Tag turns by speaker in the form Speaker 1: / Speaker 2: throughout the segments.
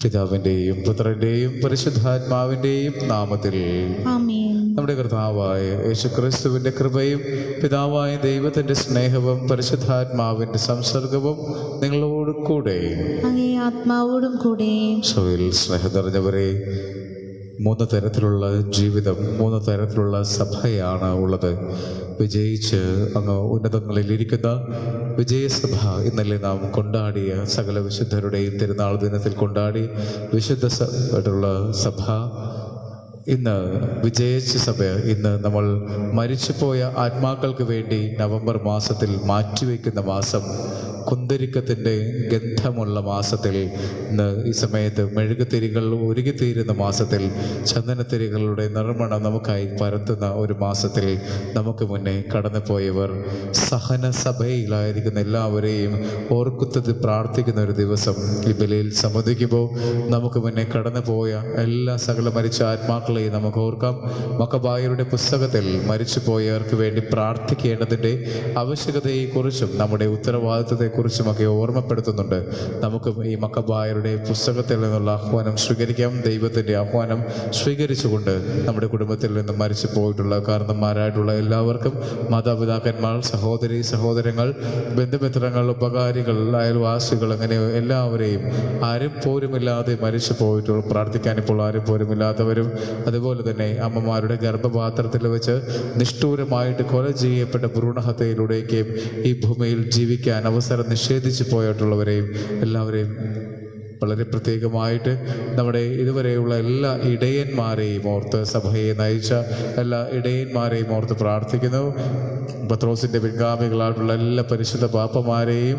Speaker 1: പിതാവിൻ്റെയും പുത്രൻ്റെയും പരിശുദ്ധാത്മാവിൻ്റെയും നാമത്തിൽ
Speaker 2: ആമേൻ.
Speaker 1: നമ്മുടെ കർത്താവായ യേശുക്രിസ്തുവിൻ്റെ കൃപയും പിതാവായ ദൈവത്തിൻ്റെ സ്നേഹവും പരിശുദ്ധാത്മാവിൻ്റെ സംസർഗവും നിങ്ങളോട് കൂടെ
Speaker 2: അങ്ങേ ആത്മാവോടും കൂടെ.
Speaker 1: സോയിൽ സ്നേഹം നിറഞ്ഞവരെ, 3 തരത്തിലുള്ള ജീവിതം, 3 തരത്തിലുള്ള സഭയാണ് ഉള്ളത്. വിജയിച്ച് അങ്ങ് ഉന്നതങ്ങളിലിരിക്കുന്ന വിജയസഭ, ഇന്നലെ നാം കൊണ്ടാടിയ സകല വിശുദ്ധരുടെയും തിരുനാൾ ദിനത്തിൽ കൊണ്ടാടി വിശുദ്ധ സഭ, ഇന്ന് വിജയിച്ച സഭ. ഇന്ന് നമ്മൾ മരിച്ചുപോയ ആത്മാക്കൾക്ക് വേണ്ടി നവംബർ മാസത്തിൽ മാറ്റിവെക്കുന്ന മാസം, കുന്തിരിക്കത്തിൻ്റെ ഗന്ധമുള്ള മാസത്തിൽ, ഇന്ന് ഈ സമയത്ത് മെഴുകുതിരികൾ ഉരുകിത്തീരുന്ന മാസത്തിൽ, ചന്ദനത്തിരികളുടെ നിർമ്മണം നമുക്കായി പരത്തുന്ന ഒരു മാസത്തിൽ നമുക്ക് മുന്നേ കടന്നുപോയവർ, സഹന സഭയിലായിരിക്കുന്ന എല്ലാവരെയും ഓർക്കുന്നത് പ്രാർത്ഥിക്കുന്ന ഒരു ദിവസം. ഈ ബലിയിൽ സംബന്ധിക്കുമ്പോൾ നമുക്ക് മുന്നേ കടന്നുപോയ എല്ലാ സകല മരിച്ച ആത്മാക്കളെയും നമുക്ക് ഓർക്കാം. മക്കബായരുടെ പുസ്തകത്തിൽ മരിച്ചുപോയവർക്ക് വേണ്ടി പ്രാർത്ഥിക്കേണ്ടതിൻ്റെ ആവശ്യകതയെക്കുറിച്ചും നമ്മുടെ ഉത്തരവാദിത്വത്തെക്കുറിച്ചുമൊക്കെ ഓർമ്മപ്പെടുത്തുന്നുണ്ട്. നമുക്കും ഈ മക്കബായരുടെ പുസ്തകത്തിൽ നിന്നുള്ള ആഹ്വാനം സ്വീകരിക്കാം. ദൈവത്തിൻ്റെ ആഹ്വാനം സ്വീകരിച്ചുകൊണ്ട് നമ്മുടെ കുടുംബത്തിൽ നിന്നും മരിച്ചു പോയിട്ടുള്ള കാരണന്മാരായിട്ടുള്ള എല്ലാവർക്കും, മാതാപിതാക്കന്മാർ, സഹോദരി സഹോദരങ്ങൾ, ബന്ധുമിത്രങ്ങൾ, ഉപകാരികൾ, അയൽവാസികൾ, അങ്ങനെ എല്ലാവരെയും, ആരും പോരുമില്ലാതെ മരിച്ചു പോയിട്ടുള്ള പ്രാർത്ഥിക്കാൻ ഇപ്പോൾ ആരും പോരുമില്ലാത്തവരും, അതുപോലെ തന്നെ അമ്മമാരുടെ ഗർഭപാത്രത്തിൽ വെച്ച് നിഷ്ഠൂരമായിട്ട് കൊല ചെയ്യപ്പെട്ട ഭ്രൂണഹത്യയിലൂടെയൊക്കെ ഈ ഭൂമിയിൽ ജീവിക്കാൻ അവസരം നിഷേധിച്ചു പോയിട്ടുള്ളവരെയും എല്ലാവരെയും വളരെ പ്രത്യേകമായിട്ട് നമ്മുടെ ഇതുവരെയുള്ള എല്ലാ ഇടയന്മാരെയും ഓർത്ത്, സഭയെ നയിച്ച എല്ലാ ഇടയന്മാരെയും ഓർത്ത് പ്രാർത്ഥിക്കുന്നു. പത്രോസിൻ്റെ പിൻഗാമികളായിട്ടുള്ള എല്ലാ പരിശുദ്ധ പാപ്പമാരെയും,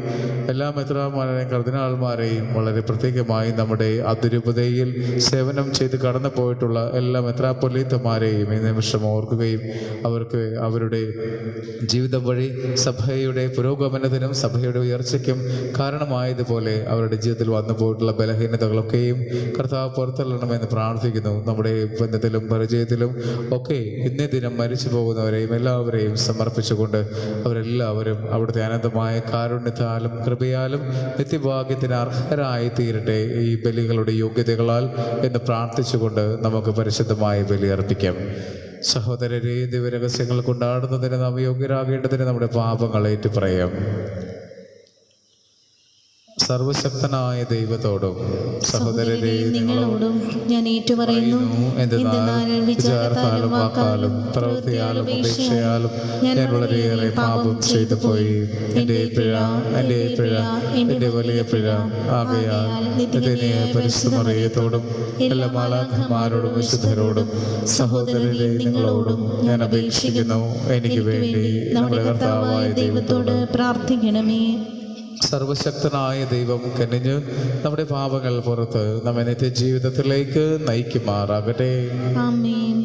Speaker 1: എല്ലാ മെത്രാന്മാരെയും കർദിനാൾമാരെയും, വളരെ പ്രത്യേകമായി നമ്മുടെ അതിരൂപതയിൽ സേവനം ചെയ്ത് കടന്നു പോയിട്ടുള്ള എല്ലാ മെത്രാപ്പൊലീത്തമാരെയും ഈ നിമിഷം ഓർക്കുകയും അവർക്ക് അവരുടെ ജീവിതം വഴി സഭയുടെ പുരോഗമനത്തിനും സഭയുടെ ഉയർച്ചയ്ക്കും കാരണമായതുപോലെ അവരുടെ ജീവിതത്തിൽ വന്നു പോയിട്ടുള്ള ബലഹീനതകളൊക്കെയും കർത്താവ് പുറത്തള്ളണമെന്ന് പ്രാർത്ഥിക്കുന്നു. നമ്മുടെ ബന്ധത്തിലും പരിചയത്തിലും ഒക്കെ ഇന്നേ ദിനം മരിച്ചു പോകുന്നവരെയും എല്ലാവരെയും സമർപ്പിച്ചുകൊണ്ട് അവരെല്ലാവരും അവിടുത്തെ അനന്തമായ കാരുണ്യത്താലും കൃപയാലും നിത്യഭാഗ്യത്തിന് അർഹരായി തീരട്ടെ ഈ ബലികളുടെ യോഗ്യതകളാൽ എന്ന് പ്രാർത്ഥിച്ചുകൊണ്ട് നമുക്ക് പരിശുദ്ധമായ ബലി അർപ്പിക്കാം. സഹോദരരെ, ദിവ്യരഹസ്യങ്ങൾ കൊണ്ടാടുന്നതിന് നാം യോഗ്യരാകേണ്ടതിന് നമ്മുടെ പാപങ്ങൾ ഏറ്റുപറയാം. സർവശക്തനായ ദൈവത്തോടും സഹോദരരെ നിങ്ങളോടും ഞാൻ ഏറ്റുപറയുന്നു, എന്തെന്നാൽ വിചാരത്താലും വാക്കാലും പ്രവൃത്തിയാലും ഉപേക്ഷയാലും ഞാൻ വളരെയേറെ പാപം ചെയ്തു പോയി. എൻ്റെ പിഴ, എൻ്റെ വലിയ പിഴ. ആകയാൽ നിത്യനെ പരിശുദ്ധമറിയത്തോടും എല്ലാ മാലാഖമാരോടും വിശുദ്ധരോടും സഹോദരരെ നിങ്ങളോടും ഞാൻ അപേക്ഷിക്കുന്നു, എനിക്ക് വേണ്ടി നമ്മുടെ കർത്താവായ ദൈവത്തോട് പ്രാർത്ഥിക്കണമേ. സർവശക്തനായ ദൈവം കനിഞ്ഞ് നമ്മുടെ പാപങ്ങൾ പുറത്ത് നമ്മെ നിത്യ ജീവിതത്തിലേക്ക് നയിക്കുമാറാകട്ടെ.
Speaker 2: ആമേൻ.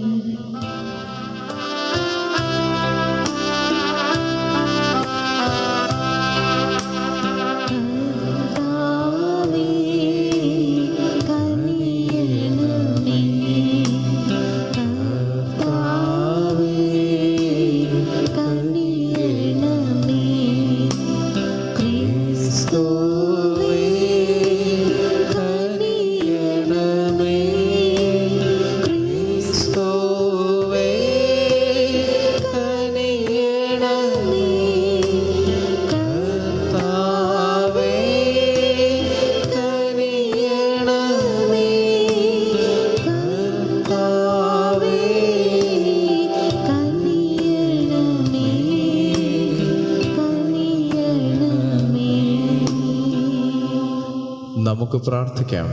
Speaker 1: നമുക്ക് പ്രാർത്ഥിക്കാം.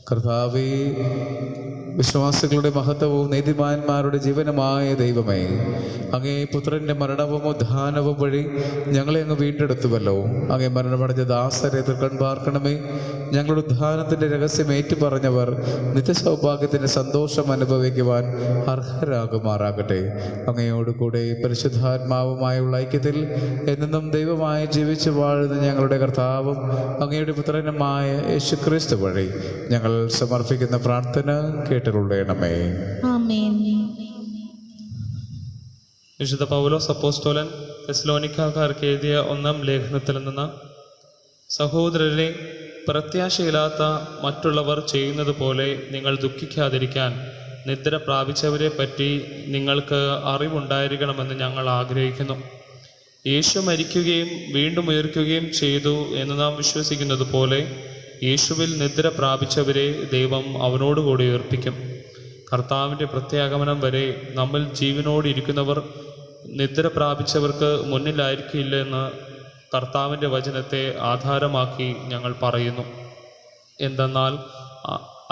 Speaker 1: കർത്താവേ, വിശ്വാസികളുടെ മഹത്വവും നീതിമാന്മാരുടെ ജീവനുമായ ദൈവമേ, അങ്ങേ പുത്രൻ്റെ മരണവും ഉദ്ധാനവും വഴി ഞങ്ങളെ അങ്ങ് വീണ്ടെടുത്തുവല്ലോ. അങ്ങേ മരണമടഞ്ഞ ദാസരെ തൃക്കൺപാർക്കണമേ. ഞങ്ങളുടെ ഉദ്ധാനത്തിൻ്റെ രഹസ്യം ഏറ്റുപറഞ്ഞവർ നിത്യസൗഭാഗ്യത്തിൻ്റെ സന്തോഷം അനുഭവിക്കുവാൻ അർഹരാകുമാറാകട്ടെ. അങ്ങയോടുകൂടെ പരിശുദ്ധാത്മാവുമായുള്ള ഐക്യത്തിൽ എന്നും ദൈവമായി ജീവിച്ചു വാഴുന്ന ഞങ്ങളുടെ കർത്താവും അങ്ങയുടെ പുത്രനുമായ യേശുക്രിസ്തു വഴി ഞങ്ങൾ സമർപ്പിക്കുന്ന പ്രാർത്ഥന കേട്ടുകൊള്ളണമേ.
Speaker 2: ആമേൻ.
Speaker 3: വിശുദ്ധ പൗലോസ് അപ്പോസ്തലൻ തെസ്സലോനിക്കക്കാർക്ക് എഴുതിയ 1-ാം ലേഖനത്തിൽ നിന്ന്, സഹോദരരെ, പ്രത്യാശയില്ലാത്ത മറ്റുള്ളവർ ചെയ്യുന്നത് പോലെ നിങ്ങൾ ദുഃഖിക്കാതിരിക്കാൻ നിദ്ര പ്രാപിച്ചവരെ പറ്റി നിങ്ങൾക്ക് അറിവുണ്ടായിരിക്കണമെന്ന് ഞങ്ങൾ ആഗ്രഹിക്കുന്നു. യേശു മരിക്കുകയും വീണ്ടും ഉയർക്കുകയും ചെയ്തു എന്ന് നാം വിശ്വസിക്കുന്നത് പോലെ യേശുവിൽ നിദ്ര പ്രാപിച്ചവരെ ദൈവം അവനോടുകൂടി ഉയർപ്പിക്കും. കർത്താവിൻ്റെ പ്രത്യാഗമനം വരെ നമ്മിൽ ജീവനോട് ഇരിക്കുന്നവർ നിദ്ര പ്രാപിച്ചവർക്ക് മുന്നിലായിരിക്കില്ല എന്ന് കർത്താവിൻ്റെ വചനത്തെ ആധാരമാക്കി ഞങ്ങൾ പറയുന്നു. എന്തെന്നാൽ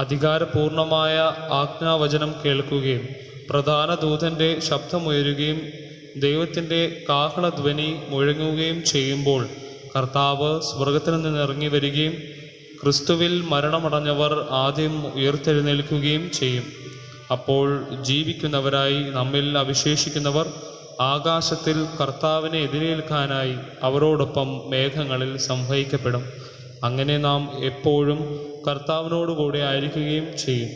Speaker 3: അധികാരപൂർണമായ ആജ്ഞാവചനം കേൾക്കുകയും പ്രധാന ദൂതൻ്റെ ശബ്ദമുയരുകയും ദൈവത്തിൻ്റെ കാഹളധ്വനി മുഴങ്ങുകയും ചെയ്യുമ്പോൾ കർത്താവ് സ്വർഗത്തിൽ നിന്ന് ഇറങ്ങി വരികയും ക്രിസ്തുവിൽ മരണമടഞ്ഞവർ ആദ്യം ഉയർത്തെഴുന്നേൽക്കുകയും ചെയ്യും. അപ്പോൾ ജീവിക്കുന്നവരായി നമ്മിൽ അവശേഷിക്കുന്നവർ ആകാശത്തിൽ കർത്താവിനെ എതിരേൽക്കാനായി അവരോടൊപ്പം മേഘങ്ങളിൽ സംവഹിക്കപ്പെടും. അങ്ങനെ നാം എപ്പോഴും കർത്താവിനോടുകൂടെ ആയിരിക്കുകയും ചെയ്യും.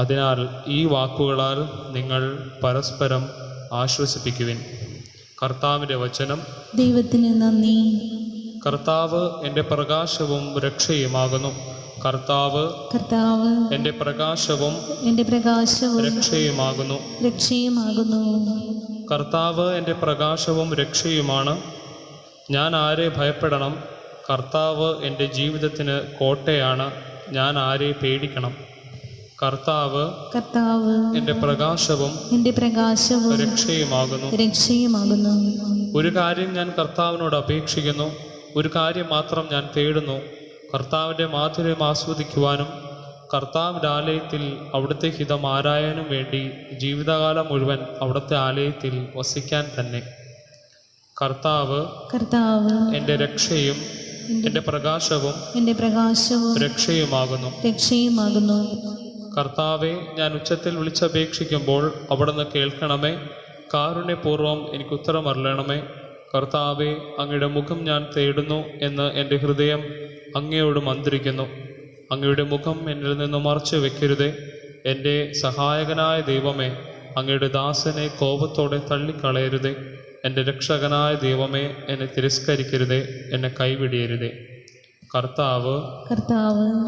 Speaker 3: അതിനാൽ ഈ വാക്കുകളാൽ നിങ്ങൾ പരസ്പരം ആശ്വസിപ്പിക്കുവിൻ. കർത്താവിൻ്റെ വചനം.
Speaker 2: ദൈവത്തിന് നന്ദി.
Speaker 3: കർത്താവ് എൻ്റെ പ്രകാശവും രക്ഷയുമാകുന്നു. കർത്താവ് എൻ്റെ പ്രകാശവും രക്ഷയുമാകുന്നു. കർത്താവ് എൻ്റെ പ്രകാശവും രക്ഷയുമാണ്. ഞാൻ ആരെ ഭയപ്പെടണം? കർത്താവ് എൻ്റെ ജീവിതത്തിന് കോട്ടയാണ്. ഞാൻ ആരെ പേടിക്കണം? കർത്താവ് എൻ്റെ പ്രകാശവും രക്ഷയുമാകുന്നു. ഒരു കാര്യം ഞാൻ കർത്താവിനോട് അപേക്ഷിക്കുന്നു, ഒരു കാര്യം മാത്രം ഞാൻ തേടുന്നു, കർത്താവിൻ്റെ മാധുര്യം ആസ്വദിക്കുവാനും കർത്താവിൻ്റെ ആലയത്തിൽ അവിടുത്തെ ഹിതം ആരായാനും വേണ്ടി ജീവിതകാലം മുഴുവൻ അവിടുത്തെ ആലയത്തിൽ വസിക്കാൻ തന്നെ. കർത്താവ് എൻ്റെ രക്ഷയും എൻ്റെ പ്രകാശവും രക്ഷയുമാകുന്നു. കർത്താവെ, ഞാൻ ഉച്ചത്തിൽ വിളിച്ചപേക്ഷിക്കുമ്പോൾ അവിടുന്ന് കേൾക്കണമേ. കാരുണ്യപൂർവ്വം എനിക്ക് ഉത്തരമരുളണമേ. കർത്താവെ, അങ്ങയുടെ മുഖം ഞാൻ തേടുന്നു എന്ന് എൻ്റെ ഹൃദയം അങ്ങയോട് മന്ത്രിക്കുന്നു. അങ്ങയുടെ മുഖം എന്നിൽ നിന്ന് മറച്ചു വെക്കരുതേ. എൻ്റെ സഹായകനായ ദൈവമേ, അങ്ങയുടെ ദാസനെ കോപത്തോടെ തള്ളിക്കളയരുതേ. എൻ്റെ രക്ഷകനായ ദൈവമേ, എന്നെ തിരസ്കരിക്കരുതേ, എന്നെ കൈവിടിയരുതേ. കർത്താവ്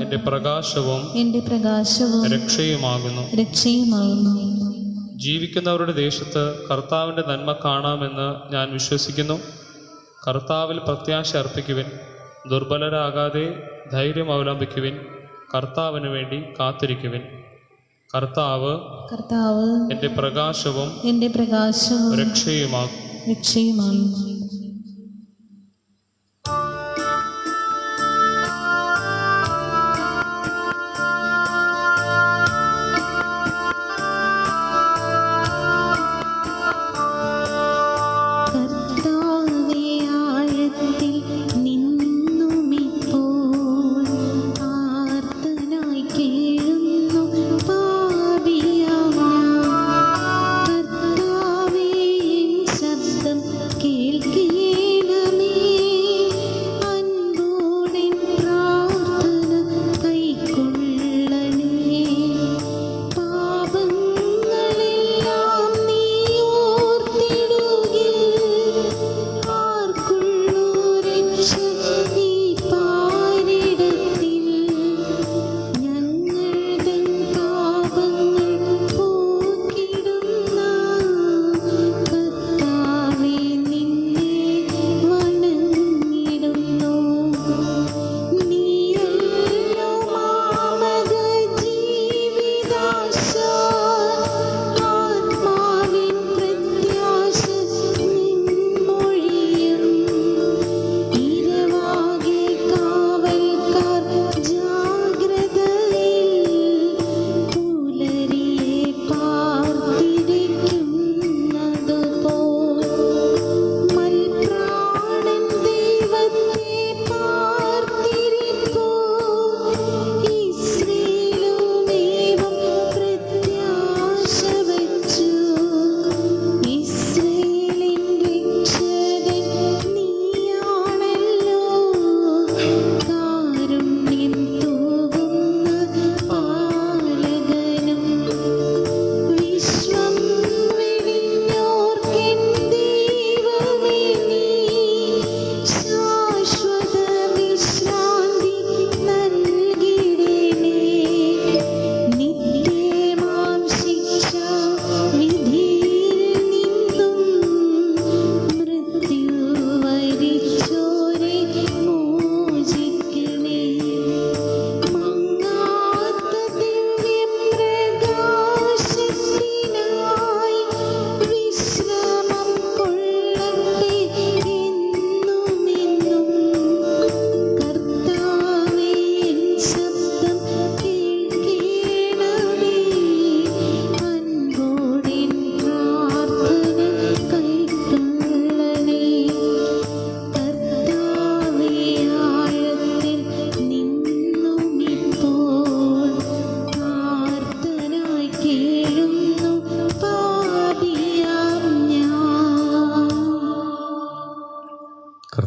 Speaker 3: എൻ്റെ പ്രകാശവും രക്ഷയുമാകുന്നു. ജീവിക്കുന്നവരുടെ ദേശത്ത് കർത്താവിൻ്റെ നന്മ കാണാമെന്ന് ഞാൻ വിശ്വസിക്കുന്നു. കർത്താവിൽ പ്രത്യാശ അർപ്പിക്കുവിൻ. ദുർബലരാകാതെ ധൈര്യം അവലംബിക്കുവിൻ. കർത്താവിന് വേണ്ടി കാത്തിരിക്കുവിൻ. കർത്താവ് എൻ്റെ പ്രകാശവും രക്ഷയുമാകും.
Speaker 2: കേൾക്ക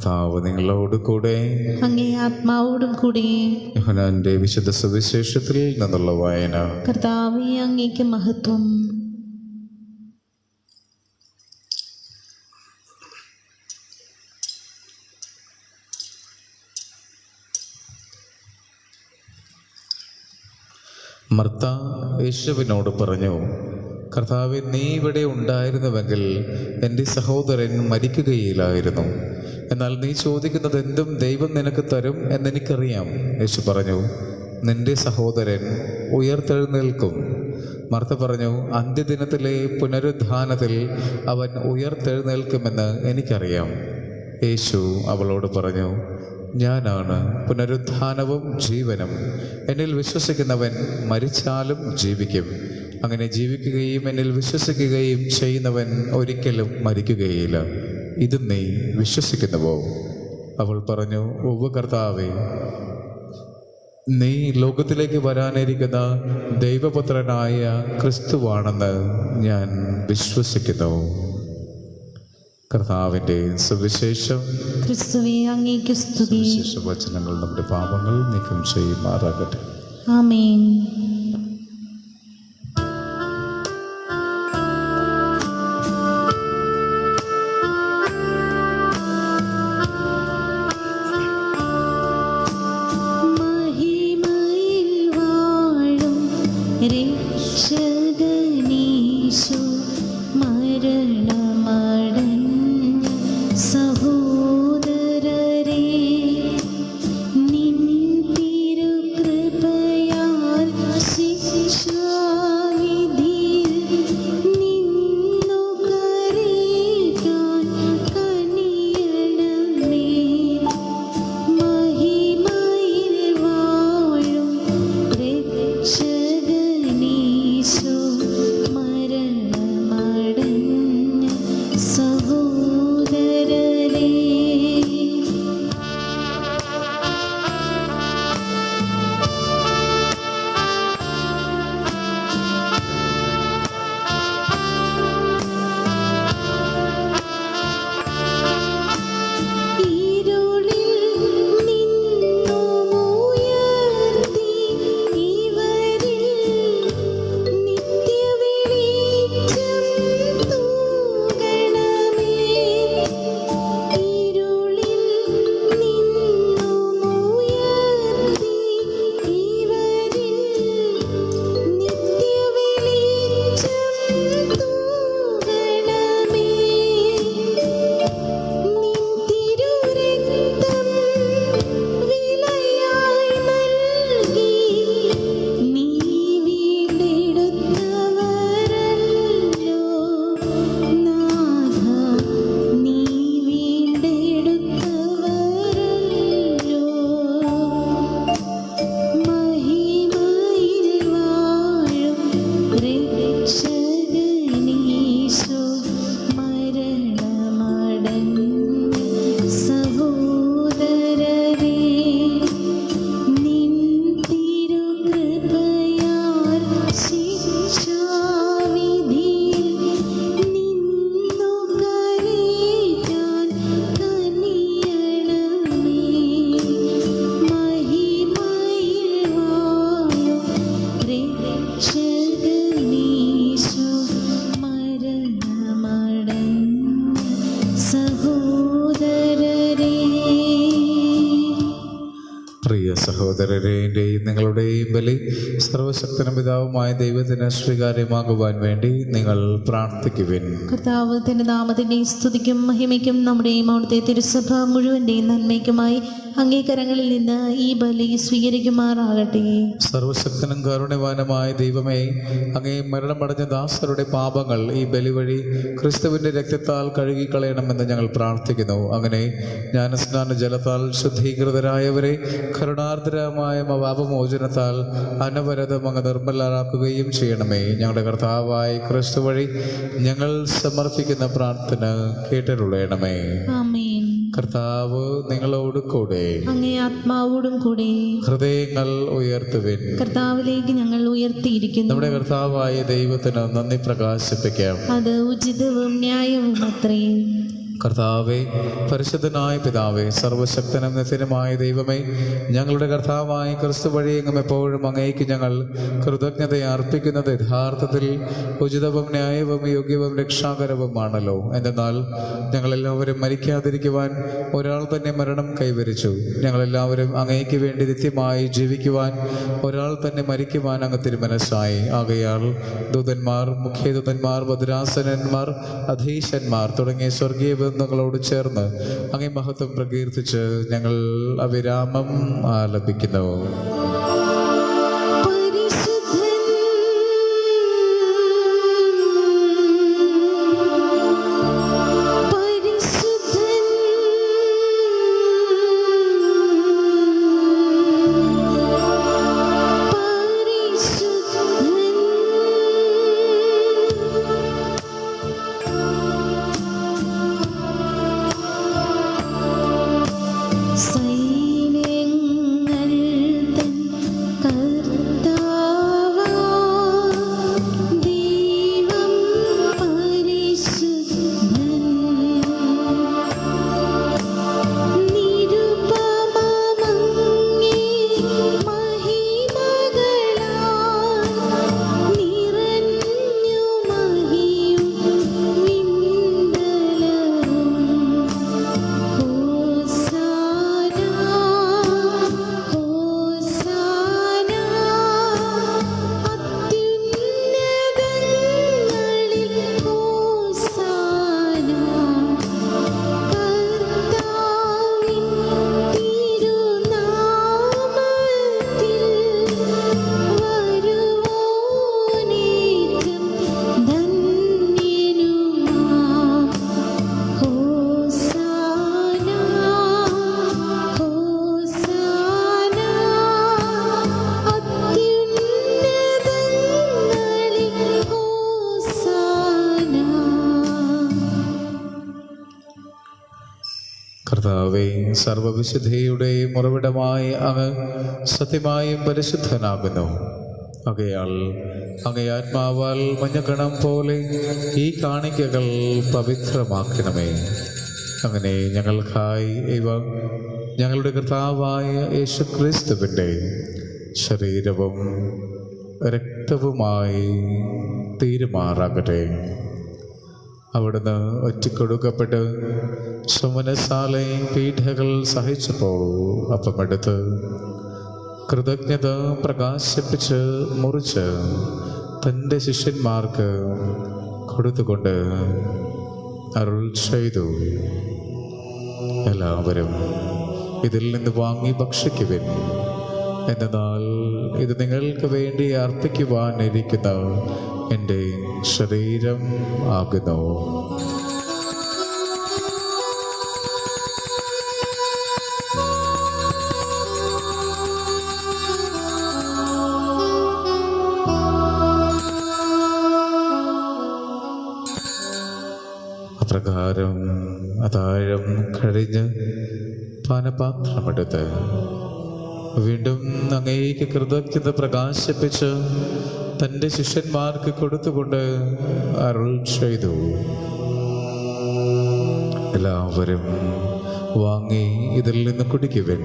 Speaker 1: കർത്താവ് നിങ്ങളോട് കൂടെ.
Speaker 2: അങ്ങേ ആത്മാവോടും കൂടെ.
Speaker 1: യോഹന്നാന്റെ വിശുദ്ധ സുവിശേഷത്തിൽ നിന്നുള്ള വായന.
Speaker 2: കർത്താവേ, അങ്ങേക്ക് മഹത്വം.
Speaker 1: മർത്ത യേശുവിനോട് പറഞ്ഞു, കർത്താവേ, നീ ഇവിടെ ഉണ്ടായിരുന്നുവെങ്കിൽ എൻ്റെ സഹോദരൻ മരിക്കുകയില്ലായിരുന്നു. എന്നാൽ നീ ചോദിക്കുന്നത് എന്തും ദൈവം നിനക്ക് തരും എന്നെനിക്കറിയാം. യേശു പറഞ്ഞു, നിന്റെ സഹോദരൻ ഉയർത്തെഴുന്നേൽക്കും. മർത്ത പറഞ്ഞു, അന്ത്യദിനത്തിലെ പുനരുദ്ധാനത്തിൽ അവൻ ഉയർത്തെഴുന്നേൽക്കുമെന്ന് എനിക്കറിയാം. യേശു അവളോട് പറഞ്ഞു, ഞാനാണ് പുനരുദ്ധാനവും ജീവനും. എന്നിൽ വിശ്വസിക്കുന്നവൻ മരിച്ചാലും ജീവിക്കും. അങ്ങനെ ജീവിക്കുകയും എന്നിൽ വിശ്വസിക്കുകയും ചെയ്യുന്നവൻ ഒരിക്കലും മരിക്കുകയില്ല. ഇത് നീ വിശ്വസിക്കുന്നുവോ? അവൾ പറഞ്ഞു, ഉവ്വ് കർത്താവേ, നീ ലോകത്തിലേക്ക് വരാനിരിക്കുന്ന ദൈവപുത്രനായ ക്രിസ്തുവാണെന്ന് ഞാൻ വിശ്വസിക്കുന്നു. കർത്താവിൻ്റെ സുവിശേഷം.
Speaker 2: ക്രിസ്തുവേ, അങ്ങേക്ക് സ്തുതി.
Speaker 1: സുവിശേഷ വചനങ്ങൾ നമ്മുടെ പാപങ്ങൾ നീക്കം ചെയ്യുമാറാകട്ടെ.
Speaker 2: ആമേൻ. രക്ഷകനീശു മരണമടഞ്ഞ സഹോദരരേ, നിൻ തിരുകൃപയാൽ ശിക്ഷാവിധിയിൽ നിന്നു കരയിക്കാൻ കനിയണമേ. മഹിമയിൽ വാഴും രക്ഷകനീശു മരണമടഞ്ഞ സഹോദരരേ. ഇരുളിൽ നിന്നുമുയർത്തി ഇവരിൽ നിത്യവെളിച്ചം തൂകണമേ. ഇരുളിൽ നിന്നുമുയർത്തി ഇവരിൽ നിത്യവെളിച്ചം തൂകണമേ. നിൻ തിരുരക്തം വിലയായി നൽകി നീ വീണ്ടെടുത്തവരല്ലോ നാഥ, നീ വീണ്ടെടുത്തവരല്ലോ. മഹിമയിൽ വാഴും രക്ഷകനീശു മരണമടഞ്ഞ സഹോദരരേ, നിൻ തിരുകൃപയാൽ ശിക്ഷാവിധിയിൽ നിന്നു കരയിക്കാൻ കനിയണമേ. മഹിമയിൽ വാഴും രക്ഷകനീശു മരണമടഞ്ഞ സഹോദരരേ.
Speaker 1: പ്രിയ സഹോദരരെ, എൻ്റെയും നിങ്ങളുടെയും ബലി സർവശക്തനും പിതാവുമായ ദൈവത്തിന് സ്വീകാര്യമാകുവാൻ വേണ്ടി നിങ്ങൾ പ്രാർത്ഥിക്കുവിൻ.
Speaker 2: കർത്താവ് തന്റെ നാമത്തിന്റെ സ്തുതിക്കും മഹിമയ്ക്കും നമ്മുടെയും അവിടുത്തെ തിരുസഭ മുഴുവന്റെയും നന്മയ്ക്കുമായി അംഗീകാരങ്ങളിൽ നിന്ന് ഈ ബലി സ്വീകരിക്കുമാറാകട്ടെ.
Speaker 1: സർവശക്തനും കാരുണ്യവാനുമായ ദൈവമേ, അങ്ങേ മരണമടഞ്ഞ ദാസരുടെ പാപങ്ങൾ ഈ ബലി വഴി ക്രിസ്തുവിൻ്റെ രക്തത്താൽ കഴുകിക്കളയണമെന്ന് ഞങ്ങൾ പ്രാർത്ഥിക്കുന്നു. അങ്ങനെ ജ്ഞാനസ്നാന ജലത്താൽ ശുദ്ധീകൃതരായവരെ കരുണാർദ്രമായ പാപമോചനത്താൽ അനവരതം അങ്ങ് നിർമ്മലരാക്കുകയും ചെയ്യണമേ. ഞങ്ങളുടെ കർത്താവായ ക്രിസ്തു വഴി ഞങ്ങൾ സമർപ്പിക്കുന്ന പ്രാർത്ഥന കേട്ടരുളയണമേ.
Speaker 2: ആമേൻ.
Speaker 1: കർത്താവ് നിങ്ങളോട് കൂടെ.
Speaker 2: അങ്ങേ ആത്മാവോടും കൂടെ.
Speaker 1: ഹൃദയങ്ങൾ ഉയർത്തുവിൻ.
Speaker 2: കർത്താവിലേക്ക് ഞങ്ങൾ ഉയർത്തിയിരിക്കുന്നു.
Speaker 1: നമ്മുടെ കർത്താവായ ദൈവത്തിന് നന്ദി പ്രകാശിപ്പിക്കാം.
Speaker 2: അത് ഉചിതവും ന്യായവും അത്രേ.
Speaker 1: കർത്താവേ, പരിശുദ്ധനായ പിതാവേ, സർവശക്തനും നിത്യനുമായ ദൈവമേ, ഞങ്ങളുടെ കർത്താവായ ക്രിസ്തു വഴി എങ്ങും എപ്പോഴും അങ്ങേക്ക് ഞങ്ങൾ കൃതജ്ഞത അർപ്പിക്കുന്നത് യഥാർത്ഥത്തിൽ ഉചിതവും ന്യായവും യോഗ്യവും രക്ഷാകരവുമാണല്ലോ. എന്തെന്നാൽ ഞങ്ങളെല്ലാവരും മരിക്കാതിരിക്കുവാൻ ഒരാൾ തന്നെ മരണം കൈവരിച്ചു. ഞങ്ങളെല്ലാവരും അങ്ങേക്ക് വേണ്ടി നിത്യമായി ജീവിക്കുവാൻ ഒരാൾ തന്നെ മരിക്കുവാൻ അങ്ങ് തിരുമനസ്സായി. ആകയാൽ ദൂതന്മാർ, മുഖ്യദൂതന്മാർ, ഭദ്രാസനന്മാർ, അധീശന്മാർ തുടങ്ങിയ സ്വർഗീയ ബന്ധങ്ങളോട് ചേർന്ന് അങ്ങേ മഹത്വം പ്രകീർത്തിച്ച് ഞങ്ങൾ അവിരാമം ആലപിക്കുന്നു. കർത്താവേ, സർവവിശുദ്ധിയുടെയും ഉറവിടമായി അങ്ങ് സത്യമായും പരിശുദ്ധനാകുന്നു. ആകയാൽ അങ്ങേ ആത്മാവാൽ മഞ്ഞകണം പോലെ ഈ കാണിക്കകൾ പവിത്രമാക്കണമേ. അങ്ങനെ ഞങ്ങൾക്കായി ഇവ ഞങ്ങളുടെ കർത്താവായ യേശുക്രിസ്തുവിൻ്റെ ശരീരവും രക്തവുമായി തീരുമാറാകട്ടെ. അവിടുന്ന് ഒറ്റിക്കൊടുക്കപ്പെട്ട് സുമനസാലയും പീഠകൾ സഹിച്ചപ്പോൾ അപ്പമെടുത്ത് കൃതജ്ഞത പ്രകാശിപ്പിച്ച് മുറിച്ച് തൻ്റെ ശിഷ്യന്മാർക്ക് കൊടുത്തുകൊണ്ട് അരുൾ ചെയ്തു, എല്ലാവരും ഇതിൽ നിന്ന് വാങ്ങി ഭക്ഷിക്കുവിൻ. എന്നാൽ ഇത് നിങ്ങൾക്ക് വേണ്ടി അർപ്പിക്കുവാനിരിക്കുന്ന എൻ്റെ ശരീരം ആകുന്നു. അപ്രകാരം അത്താഴം കഴിഞ്ഞ് പാനപാത്രമെടുത്ത് വീണ്ടും അങ്ങേക്ക് കൃതജ്ഞത പ്രകാശിപ്പിച്ച് തൻ്റെ ശിഷ്യന്മാർക്ക് കൊടുത്തുകൊണ്ട് അരുൾ ചെയ്തു, എല്ലാവരും വാങ്ങി ഇതിൽ നിന്ന് കുടിക്കുവിൻ.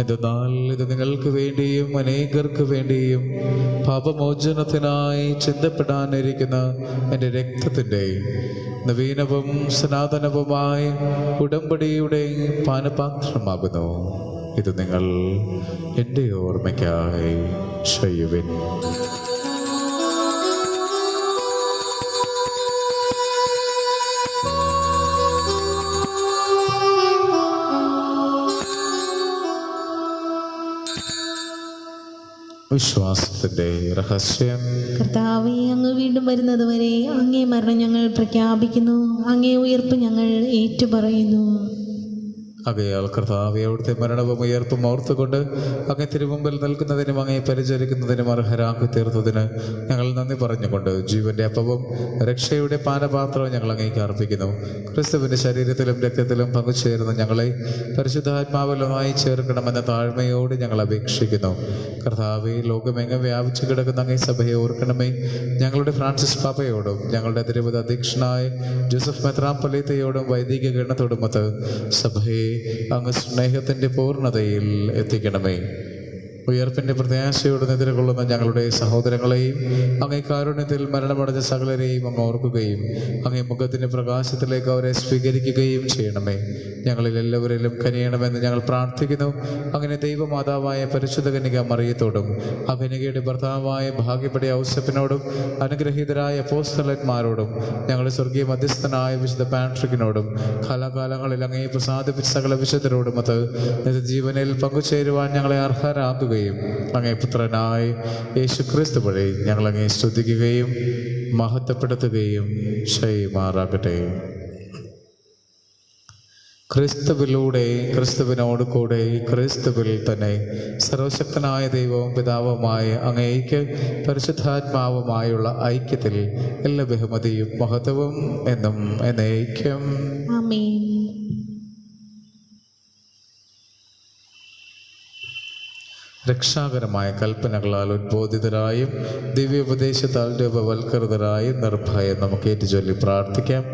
Speaker 1: എന്തെന്നാൽ ഇത് നിങ്ങൾക്ക് വേണ്ടിയും അനേകർക്ക് വേണ്ടിയും പാപമോചനത്തിനായി ചിന്തപ്പെടാനിരിക്കുന്ന എൻ്റെ രക്തത്തിൻ്റെ നവീനവും സനാതനവുമായ ഉടമ്പടിയുടെ പാനപാത്രമാകുന്നു. ഇത് നിങ്ങൾ എൻ്റെ ഓർമ്മയ്ക്കായി ചെയ്യുവിൻ. വിശ്വാസത്തിന്റെ രഹസ്യം.
Speaker 2: കർത്താവേ, അങ്ങ് വീണ്ടും വരുന്നത് വരെ അങ്ങേ മരണം ഞങ്ങൾ പ്രഖ്യാപിക്കുന്നു, അങ്ങേ ഉയർപ്പ് ഞങ്ങൾ ഏറ്റുപറയുന്നു.
Speaker 1: ആകയാൽ കർത്താവേ, അവിടുത്തെ മരണവും ഉയർപ്പും ഓർത്തുകൊണ്ട് അങ്ങേ തിരുമുമ്പിൽ നിൽക്കുന്നതിനും അങ്ങേ പരിചരിക്കുന്നതിനും അർഹരാക്കി തീർത്തതിന് ഞങ്ങൾ നന്ദി പറഞ്ഞുകൊണ്ട് ജീവന്റെ അപ്പവും രക്ഷയുടെ പാനപാത്രവും ഞങ്ങൾ അങ്ങേക്ക് അർപ്പിക്കുന്നു. ക്രിസ്തുവിന്റെ ശരീരത്തിലും രക്തത്തിലും പങ്കുചേരുന്ന ഞങ്ങളെ പരിശുദ്ധാത്മാവിലുമായി ചേർക്കണമെന്ന താഴ്മയോട് ഞങ്ങൾ അപേക്ഷിക്കുന്നു. കർത്താവേ, ലോകമെങ്ങും വ്യാപിച്ചു കിടക്കുന്ന അങ്ങേ സഭയെ ഓർക്കണമേ. ഞങ്ങളുടെ ഫ്രാൻസിസ് പാപ്പയോടും ഞങ്ങളുടെ തിരുവത അധ്യക്ഷനായ ജോസഫ് മെത്രാപ്പൊലീത്തയോടും വൈദിക ഗണത്തോടുമൊത്ത് സഭയെ അങ്ങ് സ്നേഹത്തിൻ്റെ പൂർണ്ണതയിൽ എത്തിക്കണമേ. ഉയർപ്പിൻ്റെ പ്രത്യാശയോട് നിദ്രകൊള്ളുന്ന ഞങ്ങളുടെ സഹോദരങ്ങളെയും അങ്ങേ കാരുണ്യത്തിൽ മരണമടഞ്ഞ സകലരെയും അങ്ങ് ഓർക്കുകയും അങ്ങേ മുഖത്തിൻ്റെ പ്രകാശത്തിലേക്ക് അവരെ സ്വീകരിക്കുകയും ചെയ്യണമേ. ഞങ്ങളിൽ എല്ലാവരിലും കനിയണമെന്ന് ഞങ്ങൾ പ്രാർത്ഥിക്കുന്നു. അങ്ങനെ ദൈവമാതാവായ പരിശുദ്ധ കന്യക മറിയത്തോടും ആ കന്യകയുടെ ഭർത്താവായ ഭാഗ്യപടി ഔസേപ്പിനോടും അനുഗ്രഹീതരായ അപ്പോസ്തലന്മാരോടും ഞങ്ങളുടെ സ്വർഗീയ മധ്യസ്ഥനായ വിശുദ്ധ പാട്രിക്കിനോടും കാലാകാലങ്ങളിൽ അങ്ങേ പ്രസാദിപ്പിച്ച സകല വിശുദ്ധരോടുമൊത്ത് നിത്യജീവനിൽ പങ്കുചേരുവാൻ ഞങ്ങളെ അർഹരാക്കുകയും അങ്ങേ പുത്രനായ യേശുക്രിസ്തു വഴി ഞങ്ങൾ അങ്ങേ സ്തുതിക്കുകയും മഹത്വപ്പെടുത്തുകയും ചെയ്യുമാറാകട്ടെ. ക്രിസ്തുവിലൂടെ, ക്രിസ്തുവിനോട് കൂടെ, ക്രിസ്തുവിൽ തന്നെ സർവശക്തനായ ദൈവവും പിതാവുമായ അങ്ങേയ്ക്ക് പരിശുദ്ധാത്മാവുമായുള്ള ഐക്യത്തിൽ എല്ലാ ബഹുമതിയും മഹത്വവും എന്നും എന്നേക്കും
Speaker 2: ആമേൻ.
Speaker 1: രക്ഷാകരമായ കൽപ്പനകളാൽ ഉദ്ബോധിതരായും ദിവ്യോപദേശത്താൽ രൂപവൽകൃതരായും നിർഭയം നമുക്ക് ഏറ്റുചൊല്ലി പ്രാർത്ഥിക്കാം.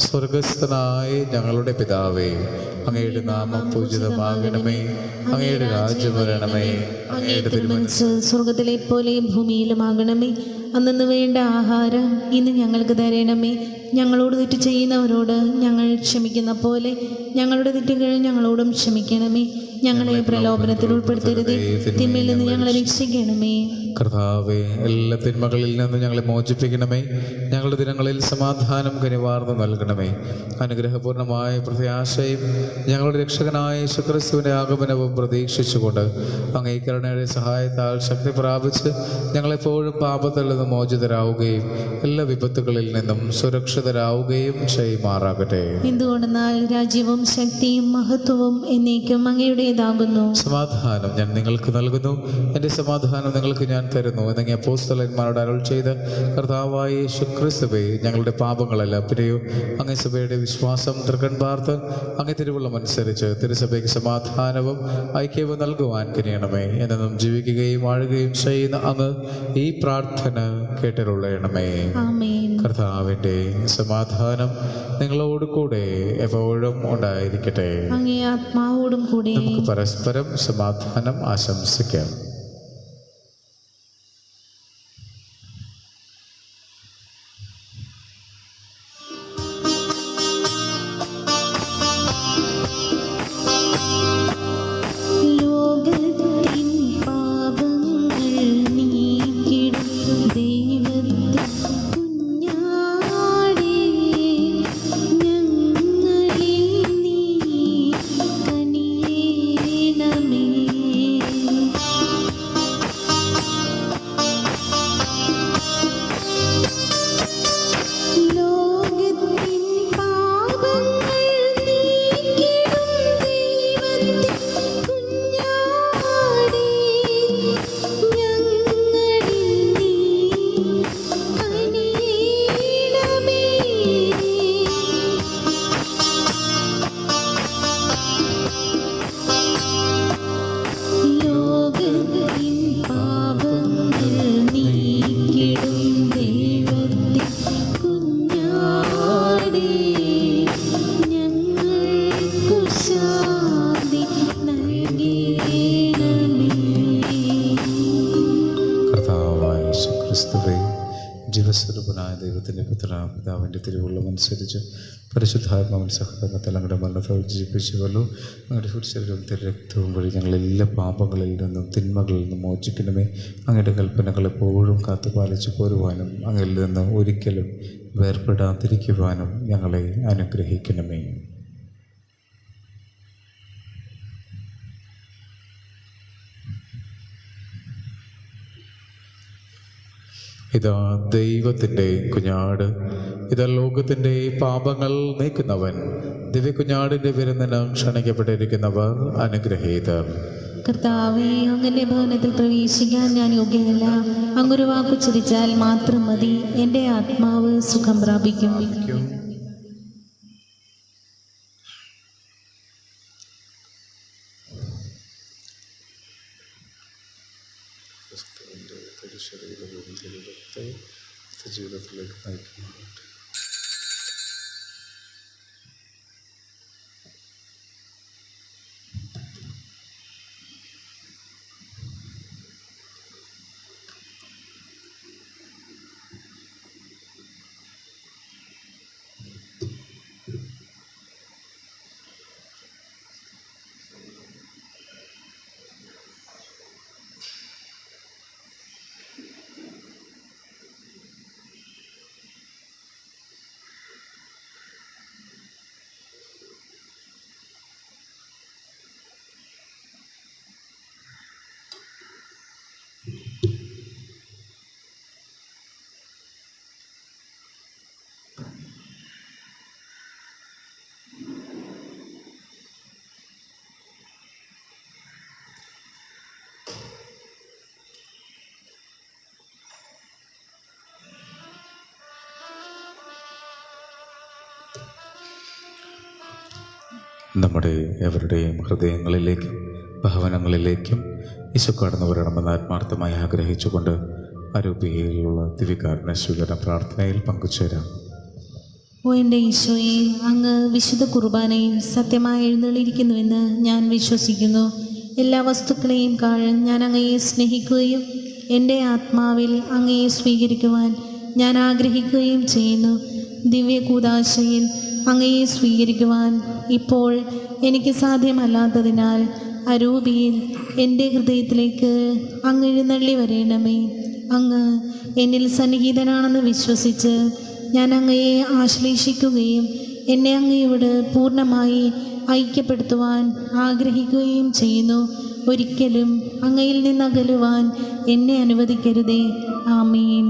Speaker 1: സ്വർഗസ്ഥനായ ഞങ്ങളുടെ പിതാവേ, അങ്ങയുടെ നാമം പൂജിതമാകണമേ. അങ്ങയുടെ രാജ്യം വരണമേ. അങ്ങയുടെ
Speaker 2: തിരുമനസ്സ് സ്വർഗത്തിലെ പോലെ ഭൂമിയിലുമാകണമേ. അന്നു വേണ്ട ആഹാരം ഇന്ന് ഞങ്ങൾക്ക് തരണമേ. ഞങ്ങളോട് തെറ്റ് ചെയ്യുന്നവരോട് ഞങ്ങൾ ക്ഷമിക്കുന്ന പോലെ ഞങ്ങളുടെ തെറ്റുകൾ ഞങ്ങളോടും ക്ഷമിക്കണമേ. ഞങ്ങളെ പ്രലോഭനത്തിൽ ഉൾപ്പെടുത്തരുതേ, തിന്മയിൽ നിന്ന് ഞങ്ങളെ രക്ഷിക്കണമേ.
Speaker 1: കർത്താവേ, എല്ലാ തിന്മകളിൽ നിന്ന് ഞങ്ങളെ മോചിപ്പിക്കണമേ. ഞങ്ങളുടെ ദിനങ്ങളിൽ സമാധാനം കനിവാർന്നു നൽകണമേ. അനുഗ്രഹപൂർണമായ പ്രത്യാശയും ഞങ്ങളുടെ രക്ഷകനായ യേശുക്രിസ്തുവിന്റെ ആഗമനവും പ്രതീക്ഷിച്ചുകൊണ്ട് അങ്ങേ കരുണയുടെ സഹായത്താൽ ശക്തി പ്രാപിച്ച് ഞങ്ങളെപ്പോഴും പാപത്തിൽ നിന്ന് മോചിതരാവുകയും എല്ലാ വിപത്തുകളിൽ നിന്നും സുരക്ഷിതരാവുകയും ചെയ്യുമാറാകട്ടെ.
Speaker 2: എന്തുകൊണ്ടെന്നാൽ രാജ്യവും ശക്തിയും മഹത്വവും എന്നേക്കും അങ്ങയുടേതാകുന്നു.
Speaker 1: സമാധാനം ഞാൻ നിങ്ങൾക്ക് നൽകുന്നു, എൻ്റെ സമാധാനം നിങ്ങൾക്ക് ഞാൻ തരുന്നു എന്നങ്ങേ അപ്പോസ്തലന്മാരോട് അരുൾ ചെയ്ത് കർത്താവായ യേശുക്രിസ്തുവേ, ഞങ്ങളുടെ പാപങ്ങളെല്ലാം പിന്നെയോ അങ്ങേ സഭയുടെ വിശ്വാസം തൃക്കൺ പാർത്ത് അങ്ങേ തിരുവുള്ളം അനുസരിച്ച് തിരുസഭയ്ക്ക് സമാധാനവും ഐക്യവും നൽകുവാൻ കനിയണമേ. എന്നും ജീവിക്കുകയും വാഴുകയും ചെയ്യുന്ന അങ്ങ് ഈ പ്രാർത്ഥന കേട്ടരുള്ളണമേ. കർത്താവിൻ്റെ സമാധാനം നിങ്ങളോട് കൂടെ എപ്പോഴും ഉണ്ടായിരിക്കട്ടെ.
Speaker 2: അങ്ങേ ആത്മാവോടും കൂടെ.
Speaker 1: നമുക്ക് പരസ്പരം സമാധാനം ആശംസിക്കാം. ജീവസ്വരൂപനായ ദൈവത്തിൻ്റെ പിതാവിൻ്റെ തിരുവുള്ളം അനുസരിച്ച് പരിശുദ്ധാത്മാവിൻ സഹകരണത്തിൽ അങ്ങയുടെ മരണത്തെ ഉജ്ജീവിപ്പിച്ചുവല്ലോ. അങ്ങയുടെ ശരീരവും രക്തവും വഴി ഞങ്ങളെല്ലാ പാപങ്ങളിൽ നിന്നും തിന്മകളിൽ നിന്നും മോചിക്കണമേ. അങ്ങയുടെ കൽപ്പനകൾ എപ്പോഴും കാത്തുപാലിച്ചു പോരുവാനും അങ്ങയിൽ നിന്ന് ഒരിക്കലും വേർപെടാതിരിക്കുവാനും ഞങ്ങളെ അനുഗ്രഹിക്കണമേ. ഇതാ ദൈവത്തിൻ്റെ കുഞ്ഞാട്, ഇതാ ലോകത്തിൻ്റെ പാപങ്ങൾ നീക്കുന്നവൻ. ദിവ്യകുഞ്ഞാടിൻ്റെ വിരുന്നിന് ക്ഷണിക്കപ്പെട്ടിരിക്കുന്നവർ അനുഗ്രഹീതർ.
Speaker 2: കർത്താവേ, അങ്ങന്റെ ഭവനത്തിൽ പ്രവേശിക്കാൻ ഞാൻ യോഗ്യനല്ല. അങ്ങൊരു വാക്കു ചരിച്ചാൽ മാത്രം മതി, എൻ്റെ ആത്മാവ് സുഖം പ്രാപിക്കും.
Speaker 1: ജീവിതത്തിലേക്ക് നയിക്കുന്നുണ്ട്. നമ്മുടെ എവരുടെയും ഹൃദയങ്ങളിലേക്കും ഭവനങ്ങളിലേക്കും ഈശോ കടന്നു വരണമെന്ന് ആത്മാർത്ഥമായി ആഗ്രഹിച്ചുകൊണ്ട് അരൂപിയിലുള്ള ദിവ്യകാരുണ്യ സ്വീകരണ പ്രാർത്ഥനയിൽ പങ്കുചേരാം.
Speaker 2: ഓ എൻ്റെ ഈശോയെ, അങ്ങ് വിശുദ്ധ കുർബാനയിൽ സത്യമായി എഴുന്നള്ളിയിരിക്കുന്നുവെന്ന് ഞാൻ വിശ്വസിക്കുന്നു. എല്ലാ വസ്തുക്കളെയും കാൾ ഞാൻ അങ്ങയെ സ്നേഹിക്കുകയും എൻ്റെ ആത്മാവിൽ അങ്ങയെ സ്വീകരിക്കുവാൻ ഞാൻ ആഗ്രഹിക്കുകയും ചെയ്യുന്നു. ദിവ്യ കൂദാശയിൽ അങ്ങയെ സ്വീകരിക്കുവാൻ ഇപ്പോൾ എനിക്ക് സാധ്യമല്ലാത്തതിനാൽ അരൂപിയിൽ എൻ്റെ ഹൃദയത്തിലേക്ക് അങ്ങ് എഴുന്നള്ളി വരേണമേ. അങ്ങ് എന്നിൽ സന്നിഹിതനാണെന്ന് വിശ്വസിച്ച് ഞാൻ അങ്ങയെ ആശ്ലേഷിക്കുകയും എന്നെ അങ്ങയോട് പൂർണ്ണമായി ഐക്യപ്പെടുത്തുവാൻ ആഗ്രഹിക്കുകയും ചെയ്യുന്നു. ഒരിക്കലും അങ്ങയിൽ നിന്നകലുവാൻ എന്നെ അനുവദിക്കരുതേ. ആമേൻ.